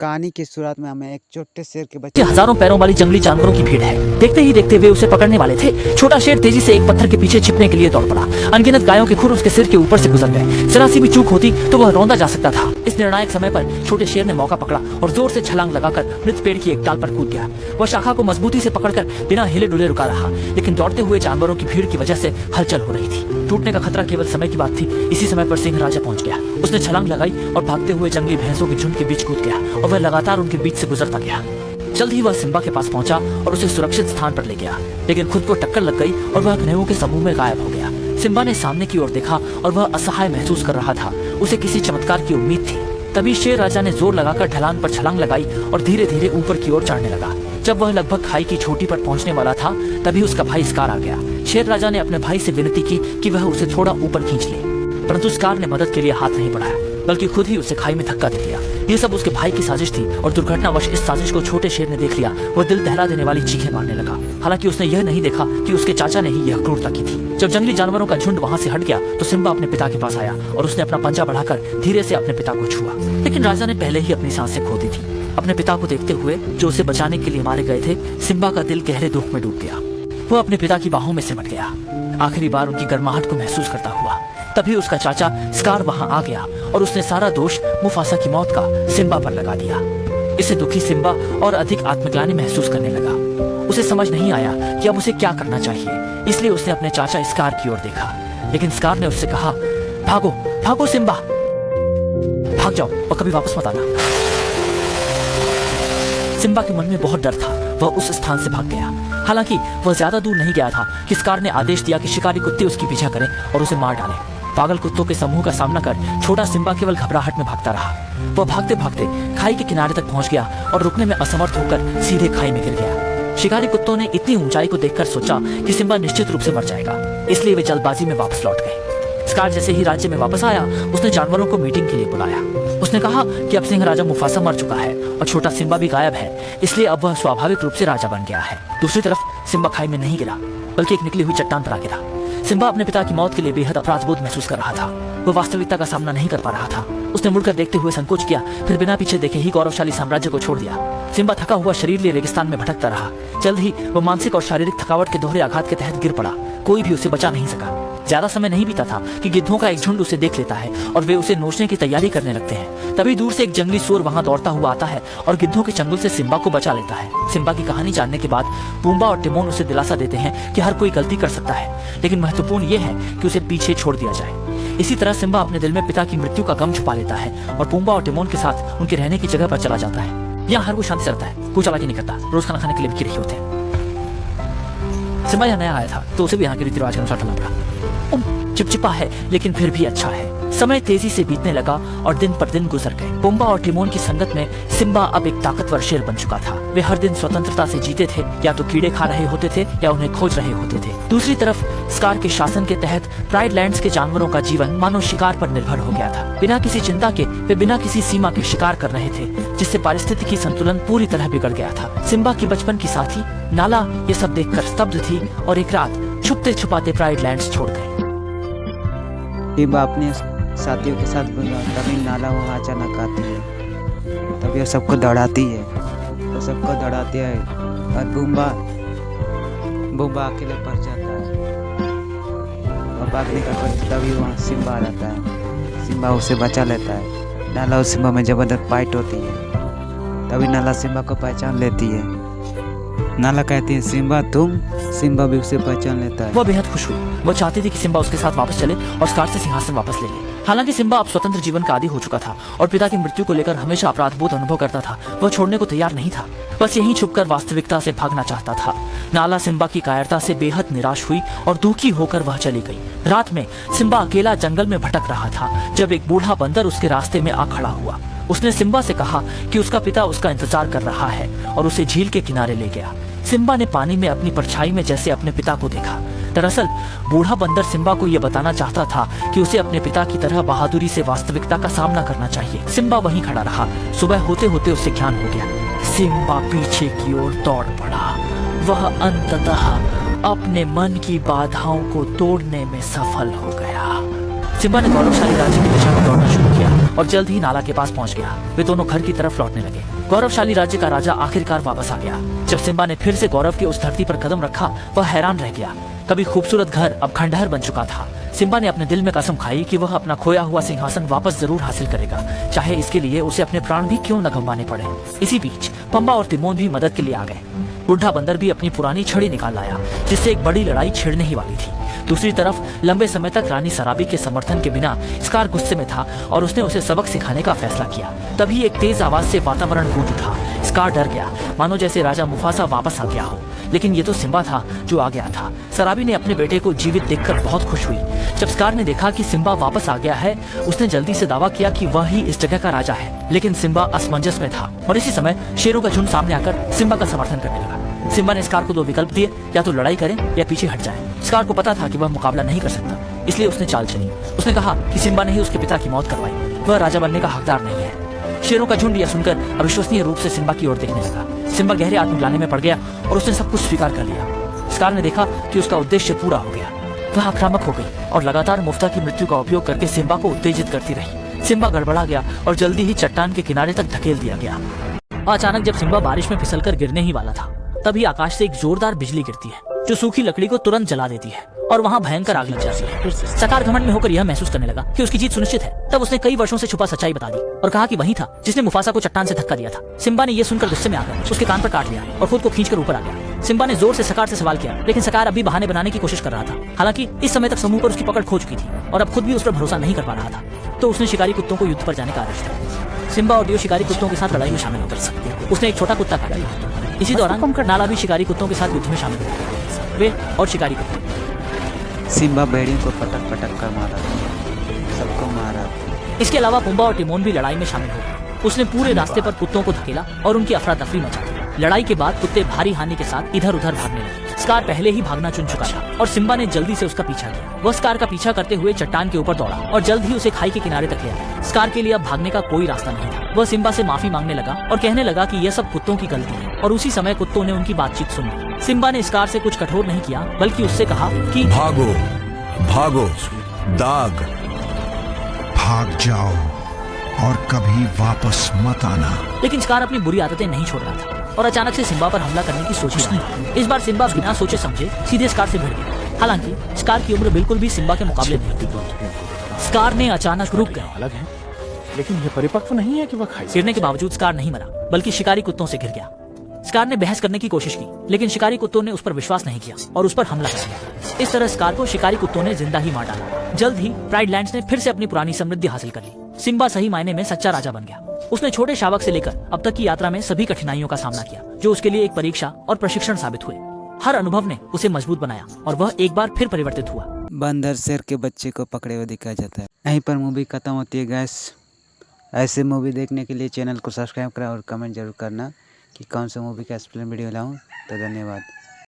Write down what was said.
कहानी की शुरुआत में हमें एक छोटे शेर के बच्चे हजारों पैरों वाली जंगली जानवरों की भीड़ है। देखते ही देखते वे उसे पकड़ने वाले थे। छोटा शेर तेजी से एक पत्थर के पीछे छिपने के लिए दौड़ पड़ा। अनगिनत गायों के खुर उसके सिर के ऊपर से गुजर गए। जरा सी भी चूक होती तो वह रौंदा जा सकता था। इस निर्णायक समय पर छोटे शेर ने मौका पकड़ा और जोर से छलांग लगाकर मृत पेड़ की एक डाल पर कूद गया। वह शाखा को मजबूती से पकड़कर बिना हिले डुले रुका रहा, लेकिन दौड़ते हुए जानवरों की भीड़ की वजह से हलचल हो रही थी। टूटने का खतरा केवल समय की बात थी। इसी समय पर सिंह राजा पहुंच गया। उसने छलांग लगाई और भागते हुए जंगली भैंसों के झुंड के बीच कूद गया और वह लगातार उनके बीच से गुजरता गया। जल्द ही वह सिम्बा के पास पहुंचा और उसे सुरक्षित स्थान पर ले गया, लेकिन खुद को टक्कर लग गई और वह गधेड़ों के समूह में गायब हो गया। सिम्बा ने सामने की ओर देखा और वह असहाय महसूस कर रहा था। उसे किसी चमत्कार की उम्मीद थी। तभी शेर राजा ने जोर लगाकर ढलान पर छलांग लगाई और धीरे धीरे ऊपर की ओर चढ़ने लगा। जब वह लगभग खाई की चोटी पर पहुंचने वाला था, तभी उसका भाई स्कार आ गया। शेर राजा ने अपने भाई से विनती की कि वह उसे थोड़ा ऊपर खींच ले, परंतु स्कार ने मदद के लिए हाथ नहीं बढ़ाया, बल्कि खुद ही उसे खाई में धक्का दे दिया। ये सब उसके भाई की साजिश थी और दुर्घटनावश इस साजिश को छोटे शेर ने देख लिया। वह दिल दहला देने वाली चीखें मारने लगा। हालांकि उसने यह नहीं देखा कि उसके चाचा ने ही यह क्रूरता की थी। जब जंगली जानवरों का झुंड वहां से हट गया तो सिम्बा अपने पिता के पास आया और उसने अपना पंजा बढ़ाकर धीरे से अपने पिता को छुआ। लेकिन राजा ने पहले ही अपनी सांसें खो दी थी। अपने पिता को देखते हुए, जो उसे बचाने के लिए मारे गए थे, सिम्बा का दिल गहरे दुख में डूब गया। वो अपने पिता की बाहों में सिमट गया, आखिरी बार उनकी गर्माहट को महसूस करता हुआ। तभी उसका चाचा स्कार वहां आ गया और उसने सारा दोष मुफासा की मौत का सिम्बा पर लगा दिया। इससे दुखी सिम्बा और अधिक आत्मग्लानि महसूस करने लगा। उसे समझ नहीं आया कि अब उसे क्या करना चाहिए, इसलिए उसने अपने चाचा स्कार की ओर देखा। लेकिन स्कार ने उससे कहा, भागो भागो सिम्बा, भाग जाओ और कभी वापस मत आना। सिम्बा के मन में बहुत डर था। वह उस स्थान से भाग गया। हालांकि वह ज्यादा दूर नहीं गया था कि स्कार ने आदेश दिया कि शिकारी कुत्ते उसकी पीछा करें और उसे मार डालें। पागल कुत्तों के समूह का सामना कर छोटा सिम्बा केवल घबराहट में भागता रहा। वह भागते भागते खाई के किनारे तक पहुंच गया और रुकने में असमर्थ होकर सीधे खाई में गिर गया। शिकारी कुत्तों ने इतनी ऊंचाई को देखकर सोचा कि सिम्बा निश्चित रूप से मर जाएगा, इसलिए वे जल्दबाजी में वापस लौट गए। स्कार जैसे ही राज्य में वापस आया, उसने जानवरों को मीटिंग के लिए बुलाया। उसने कहा कि अब सिंह राजा मुफासा मर चुका है और छोटा सिम्बा भी गायब है, इसलिए अब वह स्वाभाविक रूप से राजा बन गया है। दूसरी तरफ सिम्बा खाई में नहीं गिरा, बल्कि एक निकली हुई चट्टान पर आ गिरा। सिम्बा अपने पिता की मौत के लिए बेहद अपराधबोध महसूस कर रहा था। वह वास्तविकता का सामना नहीं कर पा रहा था। उसने मुड़कर देखते हुए संकोच किया, फिर बिना पीछे देखे ही गौरवशाली साम्राज्य को छोड़ दिया। सिम्बा थका हुआ शरीर लिए रेगिस्तान में भटकता रहा। जल्द ही वह मानसिक और शारीरिक थकावट के दोहरे आघात के तहत गिर पड़ा। कोई भी उसे बचा नहीं सका। ज्यादा समय नहीं बीता था कि गिद्धों का एक झुंड उसे देख लेता है और वे उसे नोचने की तैयारी करने लगते हैं। तभी दूर से एक जंगली सूअर वहां दौड़ता हुआ आता है और गिद्धों के चंगुल से सिम्बा को बचा लेता है। सिम्बा की कहानी जानने के बाद पूंबा और टिमोन उसे दिलासा देते हैं कि हर कोई गलती कर सकता है, लेकिन महत्वपूर्ण यह है कि उसे पीछे छोड़ दिया जाए। इसी तरह सिम्बा अपने दिल में पिता की मृत्यु का गम छुपा लेता है और पूंबा और टिमोन के साथ उनके रहने की जगह पर चला जाता है। यहाँ हर कोई शांति से रहता है, कोई चालाकी नहीं करता, रोज खाना खाने के लिए भी रहे होते हैं। सिम्बा यहाँ नया आया था तो उसे भी यहाँ के रीति रिवाज के अनुसार चलना पड़ा। चिपचिपा है लेकिन फिर भी अच्छा है। समय तेजी से बीतने लगा और दिन पर दिन गुजर गए। पुम्बा और टिमोन की संगत में सिम्बा अब एक ताकतवर शेर बन चुका था। वे हर दिन स्वतंत्रता से जीते थे, या तो कीड़े खा रहे होते थे या उन्हें खोज रहे होते थे। दूसरी तरफ स्कार के शासन के तहत प्राइड लैंड्स के जानवरों का जीवन मानो शिकार पर निर्भर हो गया था। बिना किसी चिंता के वे बिना किसी सीमा के शिकार कर रहे थे, जिससे पारिस्थितिकी संतुलन पूरी तरह बिगड़ गया था। सिम्बा की बचपन की साथी नाला ये सब देखकर स्तब्ध थी और एक रात छुपते छुपाते प्राइड लैंड्स छोड़ गई। सिम्बा अपने साथियों के साथ बोला, तभी नाला वहाँ अचानक आती है। तभी वो सबको दौड़ाती है, और बुम्बा अकेले पड़ जाता है और भागने का कोशिश। तभी वहाँ सिम्बा आ जाता है। सिम्बा उसे बचा लेता है। नाला और सिम्बा में जबरदस्त फाइट होती है। तभी नाला सिम्बा को पहचान लेती है। नाला कहती है, सिम्बा तुम। सिम्बा भी उसे पहचान लेता है। वह बेहद खुश हुई। वह चाहती थी कि सिम्बा उसके साथ वापस चले और स्कार से सिंहासन वापस ले ले। हालांकि सिम्बा अब स्वतंत्र जीवन का आदी हो चुका था और पिता की मृत्यु को लेकर हमेशा अपराधबोध अनुभव करता था। वह छोड़ने को तैयार नहीं था, बस यहीं छुपकर वास्तविकता से भागना चाहता था। नाला सिम्बा की कायरता से बेहद निराश हुई और दुखी होकर वह चली गई। रात में सिम्बा अकेला जंगल में भटक रहा था जब एक बूढ़ा बंदर उसके रास्ते में आ खड़ा हुआ। उसने सिम्बा से कहा कि उसका पिता उसका इंतजार कर रहा है और उसे झील के किनारे ले गया। सिम्बा ने पानी में अपनी परछाई में जैसे अपने पिता को देखा। दरअसल बूढ़ा बंदर सिम्बा को यह बताना चाहता था कि उसे अपने पिता की तरह बहादुरी से वास्तविकता का सामना करना चाहिए। सिम्बा वहीं खड़ा रहा। सुबह होते होते उसे ज्ञान हो गया। सिम्बा पीछे की ओर दौड़ पड़ा। वह अंततः अपने मन की बाधाओं को तोड़ने में सफल हो गया। सिम्बा ने गौरवशाली राज्य की दिशा में दौड़ना शुरू किया। और जल्द ही नाला के पास पहुंच गया। वे दोनों घर की तरफ लौटने लगे। गौरवशाली राज्य का राजा आखिरकार वापस आ गया। जब सिम्बा ने फिर से गौरव की उस धरती पर कदम रखा, वह हैरान रह गया। कभी खूबसूरत घर अब खंडहर बन चुका था। सिम्बा ने अपने दिल में कसम खाई कि वह अपना खोया हुआ सिंहासन वापस जरूर हासिल करेगा, चाहे इसके लिए उसे अपने प्राण भी क्यों न गंवाने पड़े। इसी बीच पंबा और तिमोन भी मदद के लिए आ गए। बुढ़ा बंदर भी अपनी पुरानी छड़ी निकाल लाया, जिससे एक बड़ी लड़ाई छिड़ने ही वाली थी। दूसरी तरफ लंबे समय तक रानी सराबी के समर्थन के बिना स्कार गुस्से में था और उसने उसे सबक सिखाने का फैसला किया। तभी एक तेज आवाज से वातावरण गूंज उठा। स्कार डर गया, मानो जैसे राजा मुफासा वापस आ गया हो। लेकिन ये तो सिम्बा था जो आ गया था। सराबी ने अपने बेटे को जीवित देखकर बहुत खुश हुई। जब स्कार ने देखा कि सिम्बा वापस आ गया है, उसने जल्दी से दावा किया कि वह ही इस जगह का राजा है। लेकिन सिम्बा असमंजस में था और इसी समय शेरों का झुंड सामने आकर सिम्बा का समर्थन करने लगा। सिम्बा ने स्कार को दो विकल्प दिए, या तो लड़ाई करें या पीछे हट जाए। स्कार को पता था कि वह मुकाबला नहीं कर सकता, इसलिए उसने चाल चली। उसने कहा कि सिम्बा ने ही उसके पिता की मौत करवाई, वह राजा बनने का हकदार नहीं है। शेरों का झुंड यह सुनकर अविश्वसनीय रूप से सिम्बा की ओर देखने लगा। सिम्बा गहरे आत्मग्लानि में पड़ गया और उसने सब कुछ स्वीकार कर लिया। स्कार ने देखा कि उसका उद्देश्य पूरा हो गया। वह आक्रामक हो गई और लगातार मुफ्ता की मृत्यु का उपयोग करके सिम्बा को उत्तेजित करती रही। सिम्बा गड़बड़ा गया और जल्दी ही चट्टान के किनारे तक धकेल दिया गया। अचानक जब सिम्बा बारिश में फिसलकर गिरने ही वाला था, तभी आकाश से एक जोरदार बिजली गिरती है, जो सूखी लकड़ी को तुरंत जला देती है और वहाँ भयंकर आग लग जाती है। सकार घमंड में होकर यह महसूस करने लगा कि उसकी जीत सुनिश्चित है। तब उसने कई वर्षों से छुपा सच्चाई बता दी और कहा कि वही था जिसने मुफासा को चट्टान से धक्का दिया था। सिम्बा ने यह सुनकर गुस्से में आकर उसके कान पर काट लिया और खुद को खींचकर ऊपर आ गया। सिम्बा ने जोर से सकार से सवाल किया, लेकिन सकार अभी बहाने बनाने की कोशिश कर रहा था। हालांकि इस समय तक समूह पर उसकी पकड़ खो चुकी थी और अब खुद भी उस पर भरोसा नहीं कर पा रहा था। तो उसने शिकारी कुत्तों को युद्ध पर जाने का आदेश दिया। सिम्बा और डियो शिकारी कुत्तों के साथ लड़ाई में शामिल हो गए। उसने एक छोटा कुत्ता काट लिया। इसी दौरान नाला भी शिकारी कुत्तों के साथ युद्ध में शामिल हुए। वे और शिकारी कुत्ते। सिम्बा भेड़ियों को पटक पटक कर मारा, सबको मारा। इसके अलावा पुम्बा और टिमोन भी लड़ाई में शामिल हो गए। उसने पूरे रास्ते पर कुत्तों को धकेला और उनकी अफरा तफरी मचा दी। लड़ाई के बाद कुत्ते भारी हानि के साथ इधर उधर भागने लगे। स्कार पहले ही भागना चुन चुका था और सिम्बा ने जल्दी से उसका पीछा किया। वह स्कार का पीछा करते हुए चट्टान के ऊपर दौड़ा और जल्द ही उसे खाई के किनारे तक ले आया। स्कार के लिए अब भागने का कोई रास्ता नहीं था। वह सिम्बा से माफी मांगने लगा और कहने लगा कि यह सब कुत्तों की गलती है। और उसी समय कुत्तों ने उनकी बातचीत सुन ली। सिम्बा ने स्कार से कुछ कठोर नहीं किया, बल्कि उससे कहा कि भागो भागो दाग, भाग जाओ और कभी वापस मत आना। लेकिन स्कार अपनी बुरी आदतें नहीं छोड़ रहा था और अचानक से सिम्बा पर हमला करने की सोच ही रहा। इस बार सिम्बा बिना सोचे समझे सीधे स्कार से भिड़ गया। हालांकि स्कार की उम्र बिल्कुल भी सिम्बा के मुकाबले नहीं थी। स्कार ने अचानक रुक गया। अलग है, लेकिन यह परिपक्व नहीं है कि वह खाई। गिरने के बावजूद स्कार नहीं मरा, बल्कि शिकारी कुत्तों से गिर गया। स्कार ने बहस करने की कोशिश की, लेकिन शिकारी कुत्तों ने उस पर विश्वास नहीं किया और उस पर हमला कर दिया। इस तरह स्कार को शिकारी कुत्तों ने जिंदा ही मार डाला। जल्द ही प्राइड लैंड्स ने फिर से अपनी पुरानी समृद्धि हासिल कर ली। सिम्बा सही मायने में सच्चा राजा बन गया। उसने छोटे शावक से लेकर अब तक की यात्रा में सभी कठिनाइयों का सामना किया, जो उसके लिए एक परीक्षा और प्रशिक्षण साबित हुए। हर अनुभव ने उसे मजबूत बनाया और वह एक बार फिर परिवर्तित हुआ। बंदर शेर के बच्चे को पकड़े हुए दिखाया जाता है। यहीं पर मूवी खत्म होती है गैस। ऐसे मूवी देखने के लिए चैनल को सब्सक्राइब करें और कमेंट जरूर करना कि कौन सा मूवी का एक्सप्लेन वीडियो लाऊं। तो धन्यवाद।